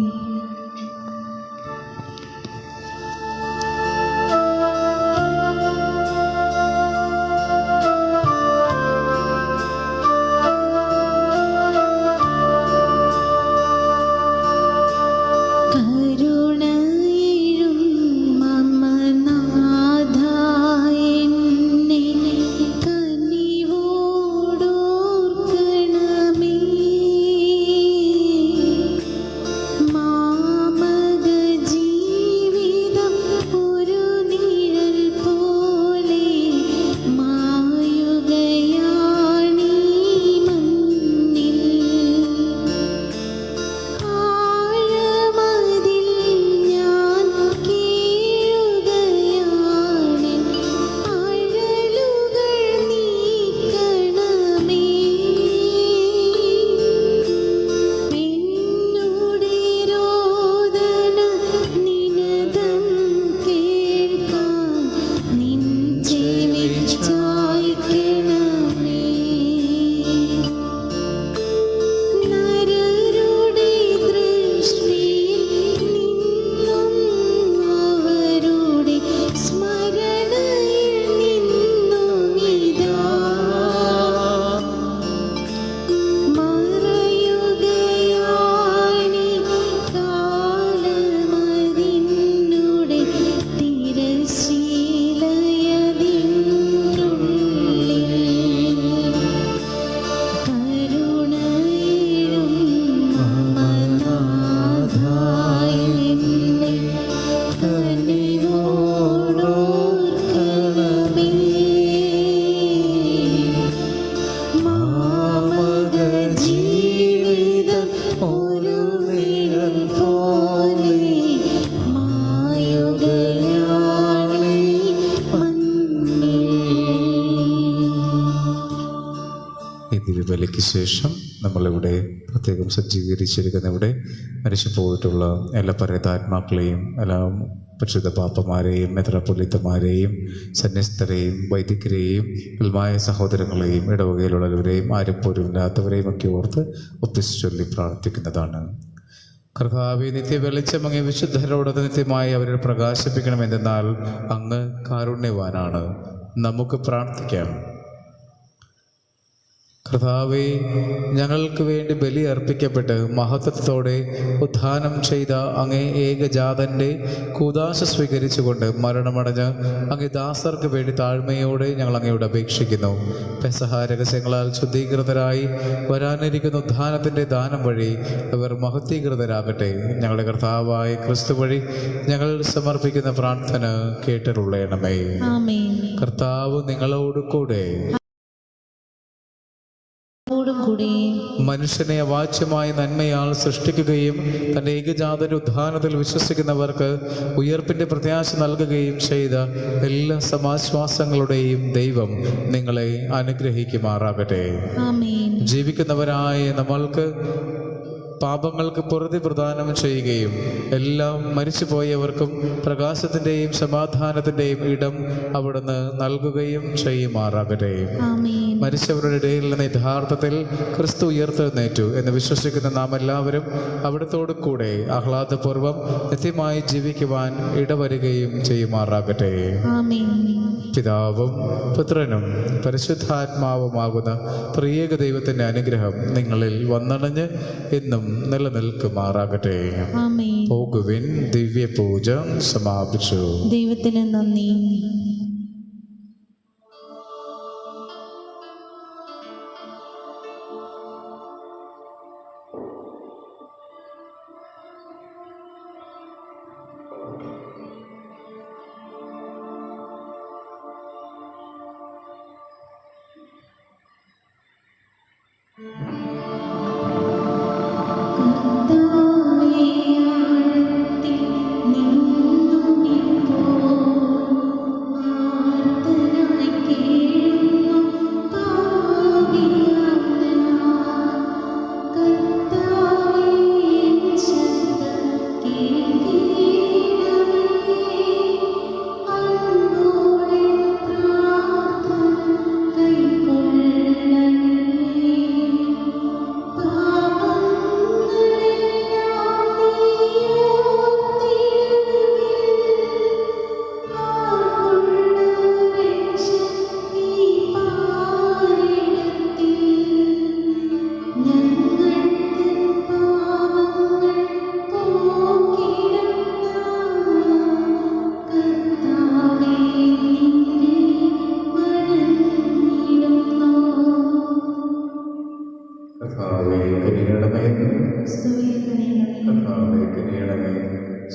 Speaker 1: ബലിക്ക് ശേഷം നമ്മളിവിടെ പ്രത്യേകം സജ്ജീകരിച്ചിരിക്കുന്ന ഇവിടെ മരിച്ചു പോയിട്ടുള്ള എല്ലാ പരേതാത്മാക്കളെയും എല്ലാ പരിശുദ്ധ പാപ്പമാരെയും മെത്രാപ്പൊലീത്തമാരെയും സന്യസ്തരെയും വൈദികരെയും ഉൽമായ സഹോദരങ്ങളെയും ഇടവകയിലുള്ളവരെയും ആരും പോരുമില്ലാത്തവരെയും ഒക്കെ ഓർത്ത് ഒപ്പിച്ച് ചൊല്ലി പ്രാർത്ഥിക്കുന്നതാണ്. കർത്താവേ, നിത്യ വെളിച്ചം അങ്ങേ വിശുദ്ധരോട് നിത്യമായി അവരെ പ്രകാശിപ്പിക്കണമെന്നാൽ അങ്ങ് കാരുണ്യവാനാണ്. നമുക്ക് പ്രാർത്ഥിക്കാം. കർത്താവേ, ഞങ്ങൾക്ക് വേണ്ടി ബലി അർപ്പിക്കപ്പെട്ട് മഹത്വത്തോടെ ഉത്ഥാനം ചെയ്ത അങ്ങേ ഏകജാതൻ്റെ കൂദാശ സ്വീകരിച്ചുകൊണ്ട് മരണമടഞ്ഞ് അങ്ങേ ദാസർക്ക് വേണ്ടി താഴ്മയോടെ ഞങ്ങൾ അങ്ങയോട് അപേക്ഷിക്കുന്നു. പെസഹ രഹസ്യങ്ങളാൽ ശുദ്ധീകൃതരായി വരാനിരിക്കുന്ന ഉത്ഥാനത്തിൻ്റെ ദാനം വഴി അവർ മഹത്വീകൃതരാകട്ടെ. ഞങ്ങളുടെ കർത്താവായ ക്രിസ്തു വഴി ഞങ്ങൾ സമർപ്പിക്കുന്ന പ്രാർത്ഥന കേട്ടരുള്ളണമേ.
Speaker 2: ആമേൻ.
Speaker 1: കർത്താവ് നിങ്ങളോട് കൂടെ. മനുഷ്യനെ അവാച്യമായ നന്മയാൽ സൃഷ്ടിക്കുകയും തൻ്റെ ഏകജാതന്റെ ഉത്ഥാനത്തിൽ വിശ്വസിക്കുന്നവർക്ക് ഉയർപ്പിന്റെ പ്രത്യാശ നൽകുകയും ചെയ്ത എല്ലാ സമാശ്വാസങ്ങളുടെയും ദൈവം നിങ്ങളെ അനുഗ്രഹിക്കുമാറാകട്ടെ. ജീവിക്കുന്നവരായ നമ്മൾക്ക് പാപങ്ങൾക്ക് പൊറുതി പ്രദാനം ചെയ്യുകയും എല്ലാം മരിച്ചുപോയവർക്കും പ്രകാശത്തിൻ്റെയും സമാധാനത്തിൻ്റെയും ഇടം അവിടുന്ന് നൽകുകയും ചെയ്യുമാറാകട്ടെ. മരിച്ചവരുടെ ഇടയിൽ നിന്ന് യഥാർത്ഥത്തിൽ ക്രിസ്തു ഉയർത്തെഴുന്നേറ്റു എന്ന് വിശ്വസിക്കുന്ന നാം എല്ലാവരും അവിടത്തോടു കൂടെ ആഹ്ലാദപൂർവ്വം നിത്യമായി ജീവിക്കുവാൻ ഇടവരുകയും ചെയ്യുമാറാകട്ടെ. പിതാവും പുത്രനും പരിശുദ്ധാത്മാവുമാകുന്ന ത്രിയേക ദൈവത്തിൻ്റെ അനുഗ്രഹം നിങ്ങളിൽ വന്നണഞ്ഞ് എന്നും നിലനിൽക്കുമാറാകട്ടെ. പോകുവിൻ. ദിവ്യ പൂജ സമാപിച്ചു.
Speaker 2: ദൈവത്തിന് നന്ദി.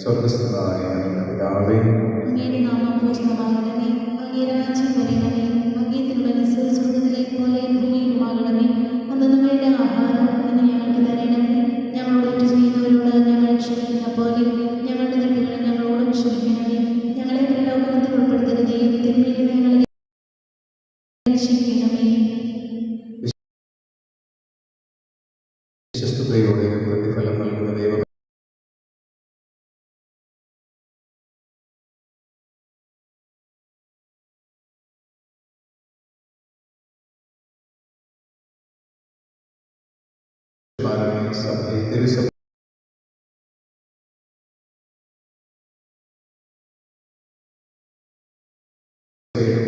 Speaker 1: സ്വർഗസ്ഥനായ പിതാവേ,
Speaker 2: അങ്ങയുടെ നാമം പൂജിതമാകണമേ. അങ്ങയുടെ രാജ്യം വരണമേ. അങ്ങയുടെ തിരുമനസ്സ് സ്വർഗ്ഗത്തിലെ പോലെ ഭൂമിയിലുമാകണമേ. അന്നന്ന് വേണ്ട ആഹാരം ഇന്ന് ഞങ്ങൾക്ക് തരണമേ. ഞങ്ങളോട് തെറ്റ് ചെയ്യുന്നവരോട് ഞങ്ങൾ ക്ഷമിക്കുന്ന പോലെ ഞങ്ങളുടെ തെറ്റുകൾ ഞങ്ങളോടും ക്ഷമിക്കണമേ. ഞങ്ങളെ പ്രലോഭനത്തിൽ ഉൾപ്പെടുത്തരുതേ, തിന്മയിൽ നിന്ന് ഞങ്ങളെ രക്ഷിക്കണമേ.
Speaker 1: വിശ്വസ്തയോടെ പ്രതിഫലം നൽകുന്ന ദൈവം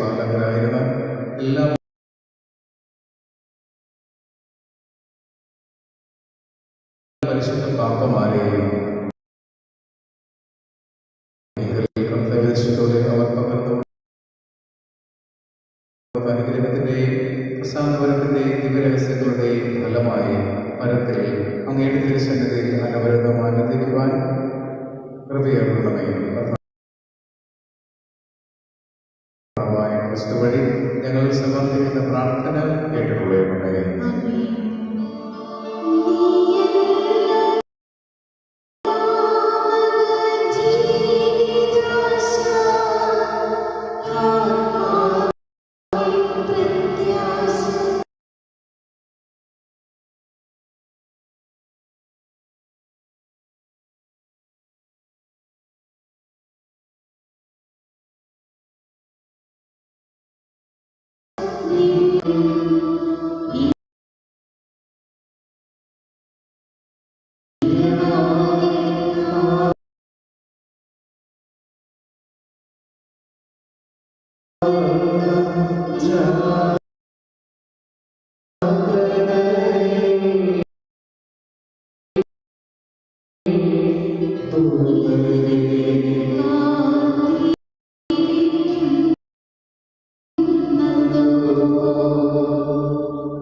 Speaker 1: പാലകരായിരുന്ന എല്ലാ പരിശുദ്ധ പാപമാരെയും കർത്തവ്യനിഷ്ഠയോടെ അവർ പകർന്നു അനുഗ്രഹത്തിന്റെയും പ്രസാദപരത്തിന്റെയും ദിവരഹസ്യങ്ങളുടെയും ഫലമായി പരത്തിൽ അങ്ങയുടെ തിരുസന്നിധിയിൽ അനവരതം ആനന്ദിക്കുവാൻ കൃപയേറണമേ. ക്രിസ്തു വഴി ഞങ്ങൾ സമർപ്പിക്കുന്ന പ്രാർത്ഥന കേട്ടുകൊള്ളണമേ.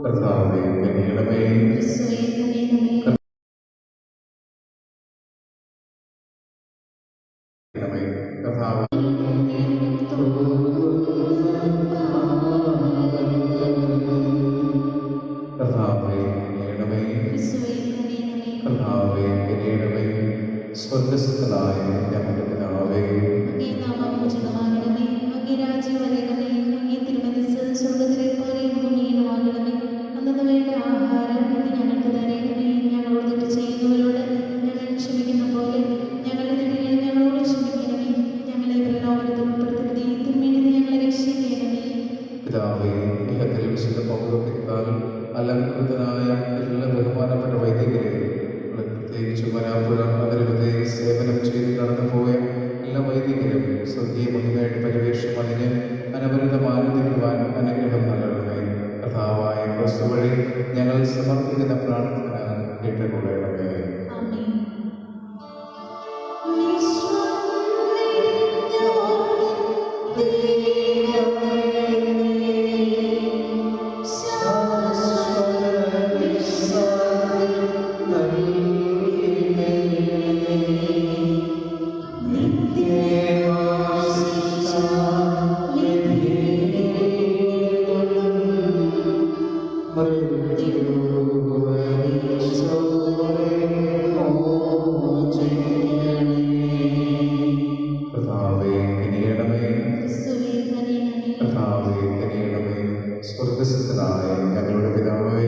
Speaker 1: കർത്താവേ കനിയണമേ. കർത്താവേ കർത്താവേ കനിയണമേ. കർത്താവേ കനിയണമേ. സ്വർഗ്ഗസ്ഥനായ ഞങ്ങളുടെ പിതാവേ, പിതാവേ ഇഹത്തിൽ വിശുദ്ധ പൗരോഹിത്യത്താൽ അലങ്കൃതനായ എല്ലാ ബഹുമാനപ്പെട്ട വൈദികരെ, പ്രത്യേകിച്ച് വരാപ്പുഴ നഗരത്തിൽ സേവനം ചെയ്ത് കടന്നുപോയ എല്ലാ വൈദികരും സ്വർഗീയ മഹിമയുടെ പരിവേഷം അതിന് അനവരതം ആനന്ദിക്കുവാൻ അനുഗ്രഹം നൽകണമേ. കർത്താവായ ക്രിസ്തു വഴി ഞങ്ങൾ സമർപ്പിക്കുന്ന പ്രാർത്ഥന കേട്ടുകൊള്ളണമേ. കർത്താവേ കനിയണമേ. കർത്താവേ കനിയണമേ. സ്വർഗ്ഗസ്ഥനായ ഞങ്ങളുടെ പിതാവേ,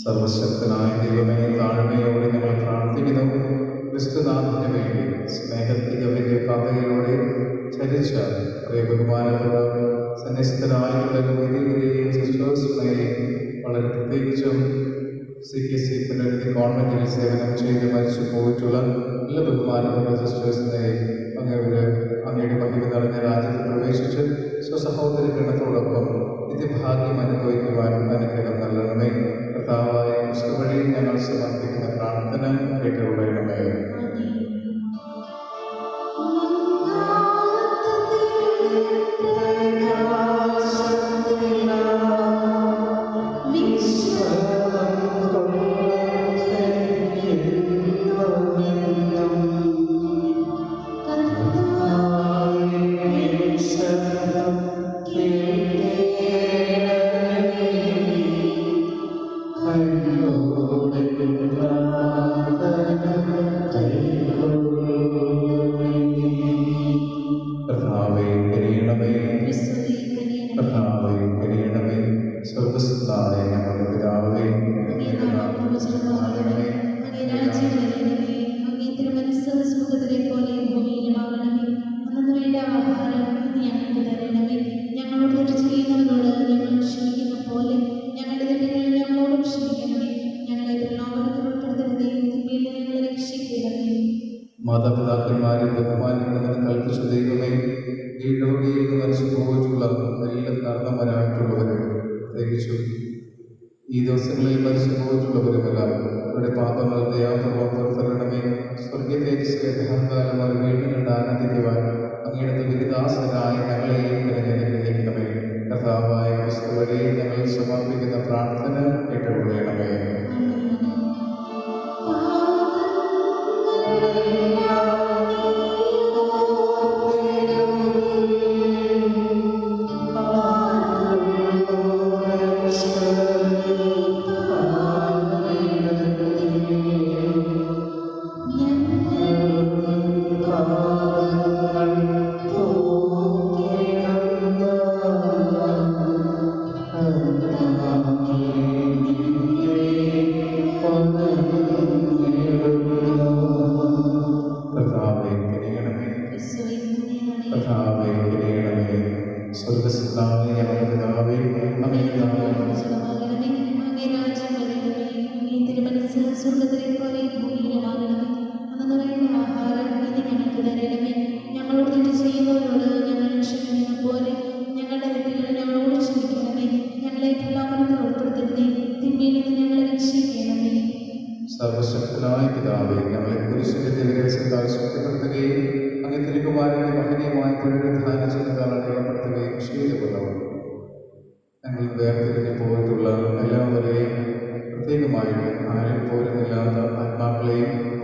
Speaker 1: സർവശക്തനായ ദൈവമേ, താഴ്മയോടെ ഞങ്ങൾ പ്രാർത്ഥിക്കുന്നു. ക്രിസ്തുനാഥന് വേണ്ടി സ്നേഹത്തിൻ്റെ പാതയിലൂടെ ചരിച്ച ബഹുമാനത്തോടെ സന്നിസ്ഥനായിട്ടുള്ള വൈദികരെയും സിസ്റ്റേഴ്സിനെയും വളരെ പ്രത്യേകിച്ചും CKC പുനരുദ്ധി കോൺവെന്റിൽ സേവനം ചെയ്ത് മരിച്ചു പോയിട്ടുള്ള എല്ലാ ബഹുമാനത്തോടെ സിസ്റ്റേഴ്സിനെയും അങ്ങയുടെ മഹിമ നിറഞ്ഞ രാജ്യത്ത് പ്രവേശിച്ച് സ്വസഹോദര ഗണത്തോടൊപ്പം നിത്യഭാഗ്യം അനുഭവിക്കുവാൻ അനുഗ്രഹം നൽകണമേ. കർത്താവായ ക്രിസ്തു വഴി ഞങ്ങൾ സമർപ്പിക്കുന്ന പ്രാർത്ഥന കേട്ടുകൊള്ളണമേ. കർത്താവേ കനിയണമേ. കർത്താവേ കനിയണമേ. സ്വർഗ്ഗസ്ഥനായ ഞങ്ങളുടെ പിതാവേ, മാതാപിതാക്കന്മാരെ ബഹുമാനിക്കണമെന്ന് കൽപ്പിച്ച ദൈവമേ, ഈ രോഗിയിൽ നിന്ന് മരിച്ചു പോയിട്ടുള്ള എല്ലാ കാരണവരായിട്ടുള്ളവരും പ്രത്യേകിച്ചു ഈ ദിവസങ്ങളിൽ മരിച്ചു പോയിട്ടുള്ളവരുമെല്ലാം അവരുടെ പാപങ്ങൾ ദയാപൂർവ്വം പുറത്തരണമേ. സ്വർഗീയ തേജസ്സിലെ ദഹനകാലം അവർ വീണ്ടും കണ്ട് ആനന്ദിക്കുവാൻ അങ്ങയുടെ വിരുദാസനായ ഞങ്ങളെയും അനുഗ്രഹിക്കണമേ. കർത്താവായ ക്രിസ്തു വഴി ഞങ്ങൾ സമർപ്പിക്കുന്ന പ്രാർത്ഥന കേട്ടുകൊള്ളണമേ.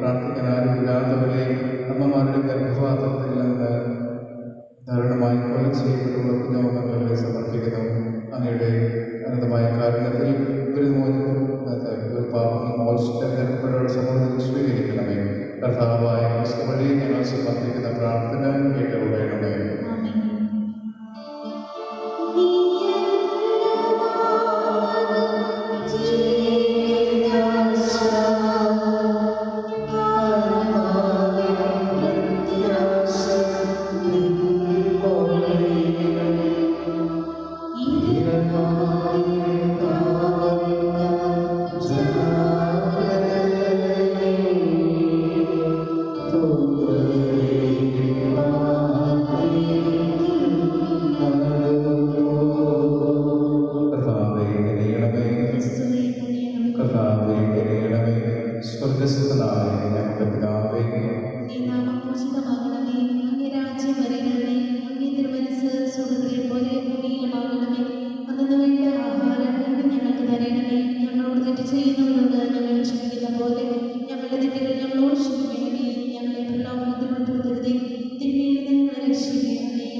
Speaker 1: പ്രാർത്ഥിക്കാൻ ആരുമില്ലാത്തവരെയും അമ്മമാരുടെ ഗർഭപാത്രത്തിൽ നിന്ന് ധാരണമായി കൊലം ചെയ്യപ്പെട്ടുള്ള കുഞ്ഞോമങ്ങളെ സമർപ്പിക്കുന്നു. അങ്ങയുടെ അനന്തമായ കാരണത്തിൽ ഒരു പാപങ്ങൾ മോചിതപ്പെടുന്ന സമൂഹത്തിൽ സ്വീകരിക്കണമേ. കർത്താവായ ക്രിസ്തു വഴി ഞങ്ങൾ സമർപ്പിക്കുന്ന പ്രാർത്ഥന കേട്ടുകൊള്ളണമേ. സ്വർഗസ്ഥനായ ഞങ്ങളുടെ പിതാവേ,
Speaker 2: അങ്ങേ നാമം പൂജിതമാകണമേ. അങ്ങേ രാജ്യം വരണമേ. അങ്ങേ തിരുമനസ്സ് സ്വർഗ്ഗത്തിലെ പോലെ ഭൂമിയിലുമാകണമേ. അന്നു വേണ്ട ആഹാരം ഇന്ന് ഞങ്ങൾക്ക് തരണമേ. ഞങ്ങളോട് തെറ്റ് ചെയ്യുന്നവരോട് ഞങ്ങൾ ക്ഷമിക്കുന്ന പോലെ ഞങ്ങളുടെ തെറ്റുകൾ ഞങ്ങളോട് ക്ഷമിക്കണമേ. ഞങ്ങളെ പ്രലോഭനത്തിൽ ഉൾപ്പെടുത്തരുതേ, തിന്മയിൽ നിന്ന് ഞങ്ങളെ രക്ഷിക്കണമേ.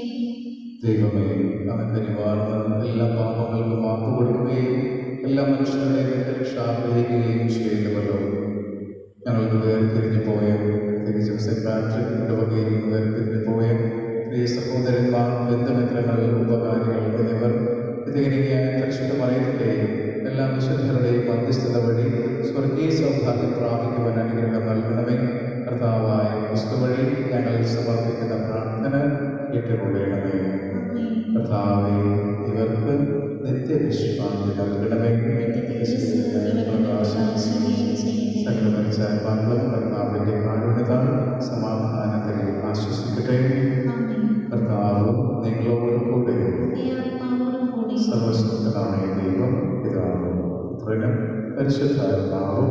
Speaker 1: ദൈവമേ, അവന്റെ നിവാരണം എല്ലാ പാപങ്ങൾക്കും മാപ്പ് കൊടുക്കുകയും എല്ലാ മനുഷ്യരുടെയും രക്ഷ ആഗ്രഹിക്കുകയും ചെയ്യുന്നുവല്ലോ. ഞങ്ങൾക്ക് വേർതിരിഞ്ഞു പോയ പ്രത്യേകിച്ചും സെന്റ് പാട്രിക്കിന്റെ വകയിൽ നിന്ന് വേർതിരിഞ്ഞു പോയ പ്രിയ സഹോദരന്മാർ, ബന്ധുമിത്രങ്ങൾ, ഉപകാരികൾ എന്നിവർ വിധേയനികയായ പരിശുദ്ധ മറിയത്തിന്റെയും എല്ലാ വിശുദ്ധരുടെയും മധ്യസ്ഥത വഴി സ്വർഗീയ സൗഭാഗ്യം പ്രാപിക്കുവാൻ അനുഗ്രഹം നൽകണമേ. കർത്താവായ ക്രിസ്തു വഴി ഞങ്ങൾ സമർപ്പിക്കുന്ന പ്രാർത്ഥന കേട്ടുകൊള്ളണമേ. കർത്താവേ, ഇവർക്ക് നിത്യവിശ്വാസം നൽകണമേ. സകലമനുഷ്യാത്മാക്കളും കർത്താവിന്റെ കാരുണ്യത്താൽ സമാധാനത്തിൽ ആശ്വസിക്കട്ടെ. കർത്താവ് നിങ്ങളോട് കൂടെ. സർവശക്തനായ ദൈവം പിതാവും പുത്രനും പരിശുദ്ധാത്മാവും